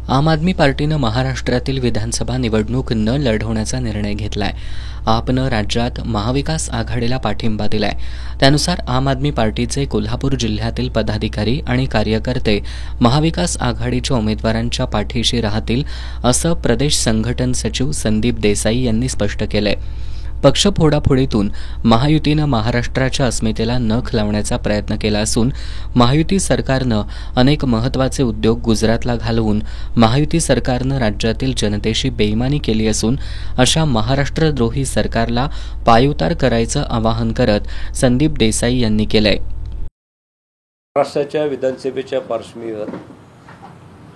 आम आदमी पार्टीनं महाराष्ट्रातील विधानसभा निवडणूक न लढवण्याचा निर्णय घेतलाय. आपनं राज्यात महाविकास आघाडीला पाठिंबा दिलाय. त्यानुसार आम आदमी पार्टीचे कोल्हापूर जिल्ह्यातील पदाधिकारी आणि कार्यकर्ते महाविकास आघाडीच्या उमेदवारांच्या पाठीशी राहतील, असं प्रदेश संघटन सचिव संदीप देसाई यांनी स्पष्ट केलंय. पक्ष फोडाफोडीतून महायुतीनं महाराष्ट्राच्या अस्मितेला नख लावण्याचा प्रयत्न केला असून महायुती सरकारनं अनेक महत्त्वाचे उद्योग गुजरातला घालवून महायुती सरकारनं राज्यातील जनतेशी बेईमानी केली असून अशा महाराष्ट्रद्रोही सरकारला पायउतार करायचं आवाहन करत संदीप देसाई यांनी केलंय. महाराष्ट्राच्या विधानसभेच्या पार्श्वभूमीवर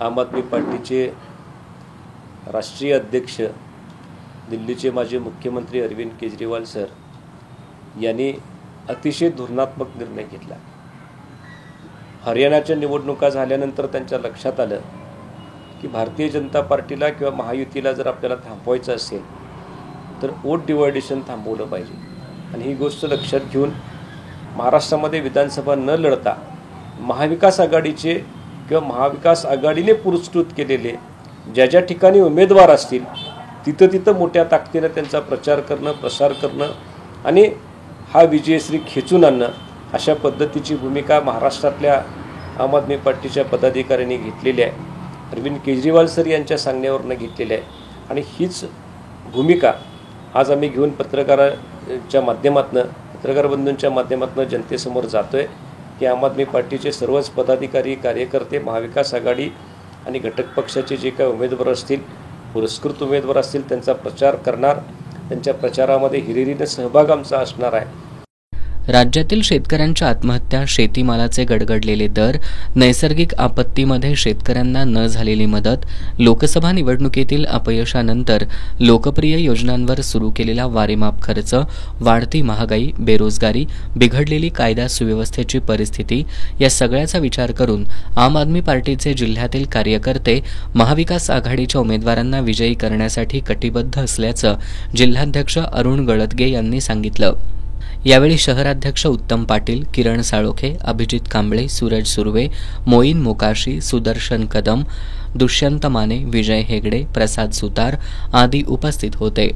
आम आदमी पार्टीचे राष्ट्रीय अध्यक्ष दिल्लीचे माजी मुख्यमंत्री अरविंद केजरीवाल सर यांनी अतिशय धोरणात्मक निर्णय घेतला. हरियाणाच्या निवडणुका झाल्यानंतर त्यांच्या लक्षात आलं की भारतीय जनता पार्टीला किंवा महायुतीला जर आपल्याला थांबवायचं असेल तर वोट डिवायडेशन थांबवलं पाहिजे. आणि ही गोष्ट लक्षात घेऊन महाराष्ट्रामध्ये विधानसभा न लढता महाविकास आघाडीचे किंवा महाविकास आघाडीने पुरस्कृत केलेले ज्या ठिकाणी उमेदवार असतील तिथं मोठ्या ताकदीनं त्यांचा प्रचार करणं, प्रसार करणं आणि हा विजयश्री खेचून आणणं, अशा पद्धतीची भूमिका महाराष्ट्रातल्या आम आदमी पार्टीच्या पदाधिकाऱ्यांनी घेतलेली आहे. अरविंद केजरीवाल सर यांच्या सांगण्यावरनं घेतलेली आहे. आणि हीच भूमिका आज आम्ही घेऊन पत्रकार बंधूंच्या माध्यमातून जनतेसमोर जातो आहे की आम आदमी पार्टीचे सर्वच पदाधिकारी, कार्यकर्ते, महाविकास आघाडी आणि घटक पक्षाचे जे काही उमेदवार असतील, पुरस्कृत उमेदवार असतील, त्यांचा प्रचार करणार. त्यांच्या प्रचारामध्ये हिरिरीने सहभाग आमचा असणार आहे. राज्यातील शेतकऱ्यांच्या आत्महत्या, शेतीमालाचे गडगडलेले दर, नैसर्गिक आपत्तीमध्ये शेतकऱ्यांना न झालेली मदत, लोकसभा निवडणुकीतील अपयशानंतर लोकप्रिय योजनांवर सुरू केलेला वारीमाप खर्च, वाढती महागाई, बेरोजगारी, बिघडलेली कायदा सुव्यवस्थेची परिस्थिती या सगळ्याचा विचार करून आम आदमी पार्टीचे जिल्ह्यातील कार्यकर्ते महाविकास आघाडीच्या उमेदवारांना विजयी करण्यासाठी कटिबद्ध असल्याचं जिल्हाध्यक्ष अरुण गळतगे यांनी सांगितलं. यावेळी शहराध्यक्ष उत्तम पाटील, किरण साळोखे, अभिजित कांबळे, सूरज सुर्वे, मोईन मोकाशी, सुदर्शन कदम, दुष्यंत माने, विजय हेगडे, प्रसाद सुतार आदी उपस्थित होते.